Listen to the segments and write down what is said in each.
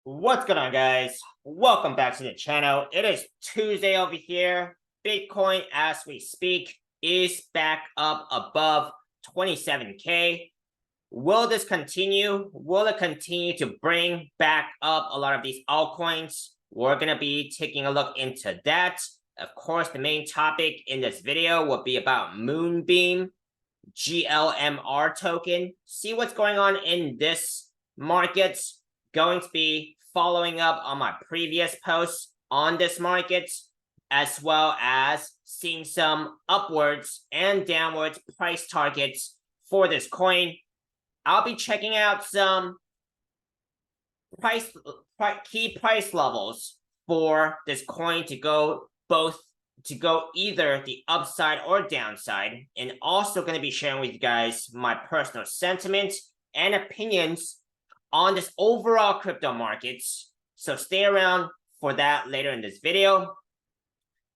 What's going on, guys? Welcome back to the channel. It is Tuesday over here. Bitcoin, as we speak, is back up above 27K. Will this continue? Will it continue to bring back up a lot of these altcoins? We're going to be taking a look into that. Of course, the main topic in this video will be about Moonbeam, GLMR token. See what's going on in this market. Going to be following up on my previous posts on this market, as well as seeing some upwards and downwards price targets for this coin. I'll be checking out some key price levels for this coin to go either the upside or downside, and also going to be sharing with you guys my personal sentiment and opinions on this overall crypto markets. So stay around for that later in this video.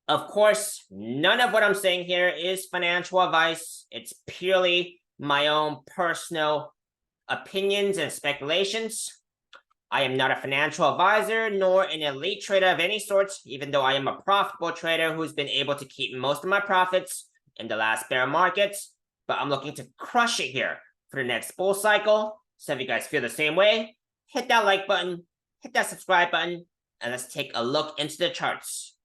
Of course, none of what I'm saying here is financial advice. It's purely my own personal opinions and speculations. I am not a financial advisor nor an elite trader of any sort, even though I am a profitable trader who's been able to keep most of my profits in the last bear market. But I'm looking to crush it here for the next bull cycle. So if you guys feel the same way, hit that like button, hit that subscribe button, and let's take a look into the charts.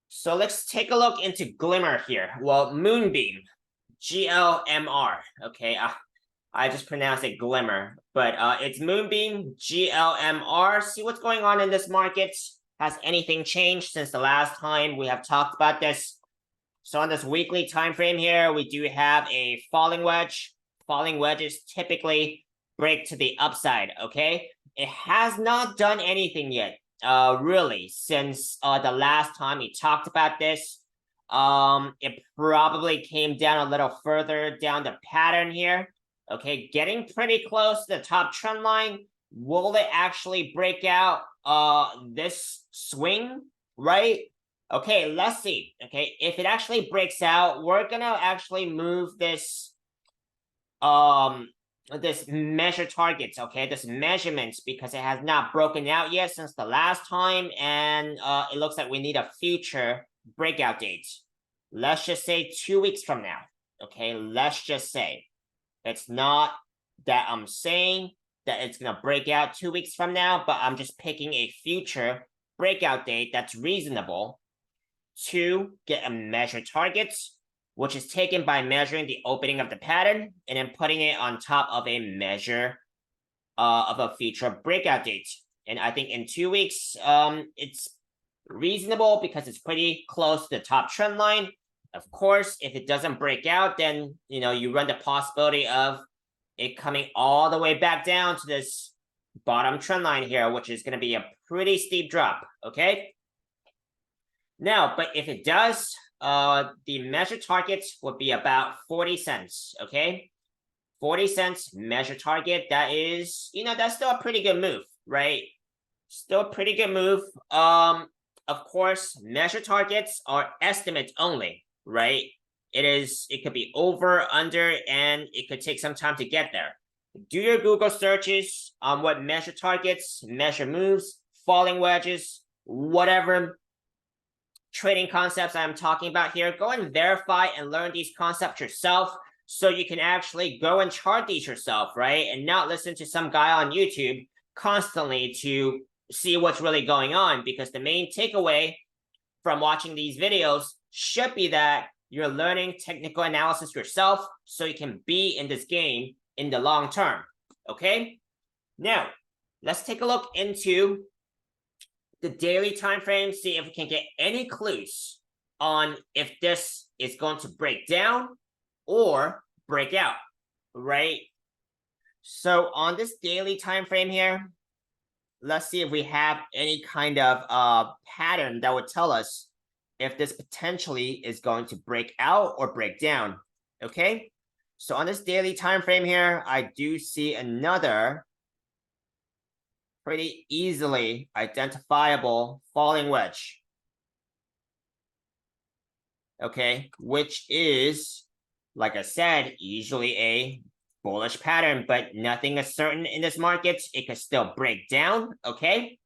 So let's take a look into GLMR here. Well, Moonbeam, GLMR. Okay, I just pronounced it GLMR, but it's Moonbeam, GLMR. See what's going on in this market. Has anything changed since the last time we have talked about this? So on this weekly time frame here, we do have a falling wedge. Falling wedges typically break to the upside, okay? It has not done anything yet, really, since the last time we talked about this. It probably came down a little further down the pattern here. Okay, getting pretty close to the top trend line. Will it actually break out this swing, right? Okay, let's see. Okay, if it actually breaks out, we're gonna actually move this this measure targets, okay, this measurements, because it has not broken out yet since the last time, and it looks like we need a future breakout date. Let's just say 2 weeks from now. Okay, let's just say. It's not that I'm saying that it's gonna break out 2 weeks from now, but I'm just picking a future breakout date that's reasonable to get a measure target, which is taken by measuring the opening of the pattern and then putting it on top of a measure of a future breakout date. And I think in 2 weeks, it's reasonable because it's pretty close to the top trend line. Of course, if it doesn't break out, then you run the possibility of it coming all the way back down to this bottom trend line here, which is going to be a pretty steep drop. Okay. Now, but if it does, the measure target would be about 40 cents. Okay. 40 cents measure target. That is, that's still a pretty good move, right? Still a pretty good move. Of course, measure targets are estimates only, right? It could be over, under, and it could take some time to get there. Do your Google searches on what measure targets, measure moves, falling wedges, whatever trading concepts I'm talking about here. Go and verify and learn these concepts yourself so you can actually go and chart these yourself, right? And not listen to some guy on YouTube constantly to see what's really going on, because the main takeaway from watching these videos should be that you're learning technical analysis yourself so you can be in this game in the long term. Okay? Now, let's take a look into the daily time frame, see if we can get any clues on if this is going to break down or break out, right? So on this daily time frame here, let's see if we have any kind of pattern that would tell us if this potentially is going to break out or break down. Okay, so on this daily time frame here, I do see another pretty easily identifiable falling wedge. Okay, which is, like I said, usually a bullish pattern, but nothing is certain in this market. It could still break down, okay?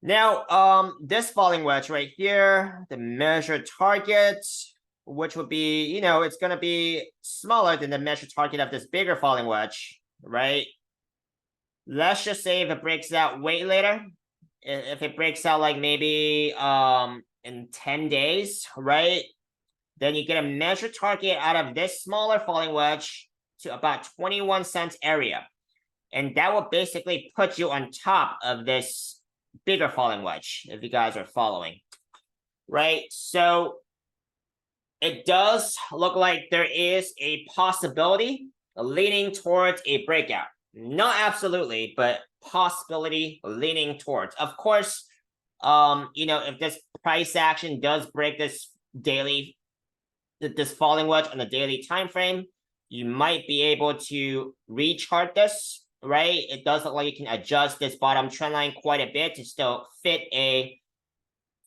Now, this falling wedge right here, the measured target, which would be, it's going to be smaller than the measured target of this bigger falling wedge, right? Let's just say if it breaks out way later, if it breaks out like maybe in 10 days, right? Then you get a measured target out of this smaller falling wedge to about 21 cents area. And that will basically put you on top of this bigger falling wedge, if you guys are following, right? So it does look like there is a possibility leaning towards a breakout. Not absolutely, but possibility leaning towards. Of course, if this price action does break this falling wedge on the daily time frame, you might be able to rechart this, right? It does look like you can adjust this bottom trend line quite a bit to still fit a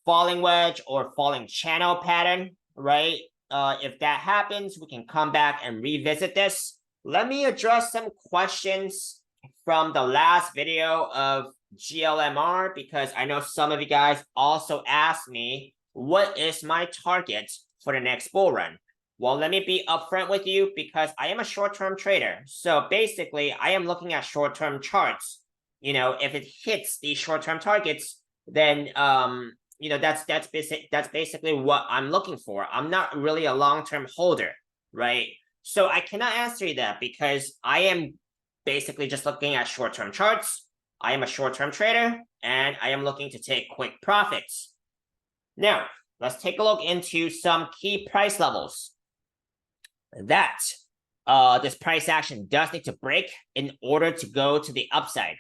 falling wedge or falling channel pattern, right? If that happens, we can come back and revisit this. Let me address some questions from the last video of GLMR, because I know some of you guys also asked me, what is my target for the next bull run? Well, let me be upfront with you, because I am a short-term trader. So basically, I am looking at short-term charts. If it hits these short-term targets, then that's basically what I'm looking for. I'm not really a long-term holder, right? So I cannot answer you that, because I am basically just looking at short-term charts. I am a short-term trader, and I am looking to take quick profits. Now, let's take a look into some key price levels that this price action does need to break in order to go to the upside,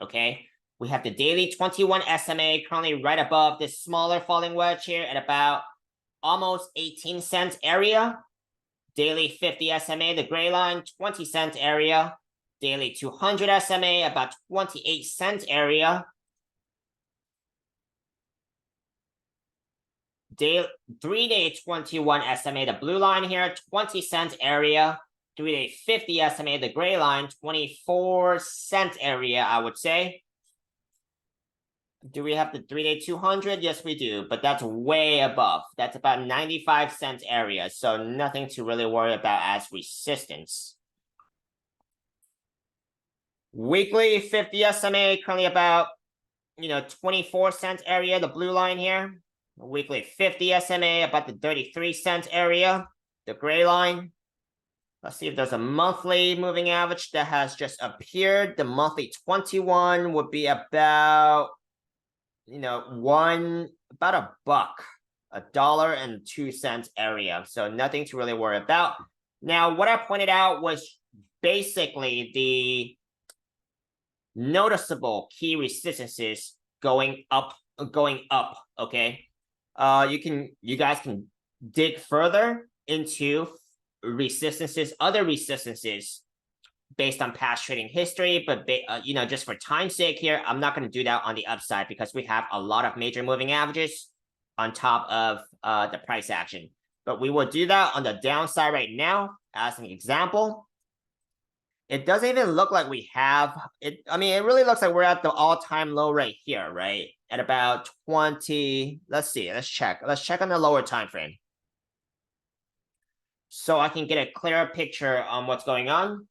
okay? We have the daily 21 SMA currently right above this smaller falling wedge here at about almost 18 cents area. Daily 50 SMA, the gray line, 20 cent area. Daily 200 SMA, about 28 cent area. Daily 3-day 21 SMA, the blue line here, 20 cent area. 3-day 50 SMA, the gray line, 24 cent area, I would say. Do we have the 3-day 200? Yes, we do, but that's way above. That's about 95 cents area, so nothing to really worry about as resistance. Weekly 50 SMA, currently about, 24 cents area, the blue line here. Weekly 50 SMA, about the 33 cents area, the gray line. Let's see if there's a monthly moving average that has just appeared. The monthly 21 would be about, about $1.02 area. So nothing to really worry about. Now, what I pointed out was basically the noticeable key resistances going up, okay? You guys can dig further into other resistances based on past trading history, but just for time's sake here, I'm not going to do that on the upside, because we have a lot of major moving averages on top of the price action. But we will do that on the downside right now as an example. It doesn't even look like we have it. I mean, it really looks like we're at the all-time low right here, right? At about 20. Let's see. Let's check. Let's check on the lower time frame, so I can get a clearer picture on what's going on.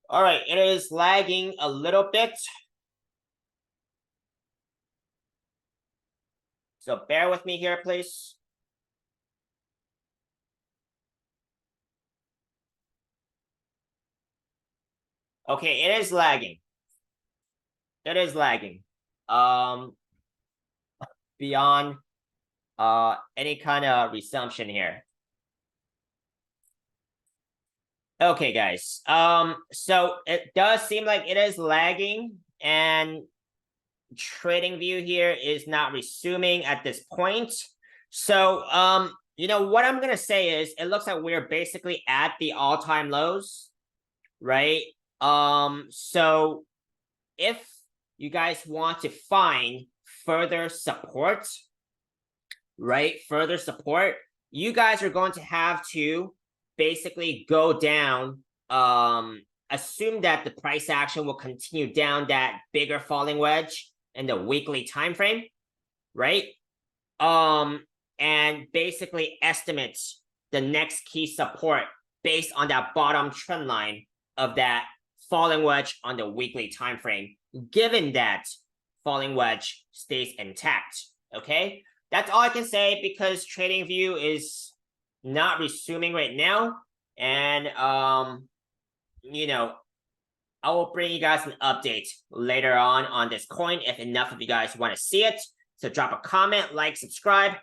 All right, it is lagging a little bit, so bear with me here, please. Okay, it is lagging. It is lagging. Beyond any kind of resumption here. Okay, guys. So it does seem like it is lagging, and trading view here is not resuming at this point. So, what I'm gonna say is, it looks like we're basically at the all-time lows, right? So if you guys want to find further support, right? Further support, you guys are going to have to basically go down, assume that the price action will continue down that bigger falling wedge in the weekly time frame, right? And basically estimate the next key support based on that bottom trend line of that falling wedge on the weekly time frame, given that falling wedge stays intact. Okay, that's all I can say because TradingView is not resuming right now, and you know, I will bring you guys an update later on this coin if enough of you guys want to see it. So drop a comment, like, subscribe.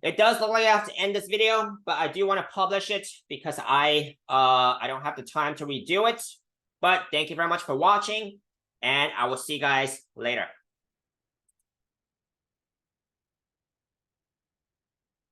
It does look like I have to end this video, but I do want to publish it because I don't have the time to redo it. But thank you very much for watching, and I will see you guys later.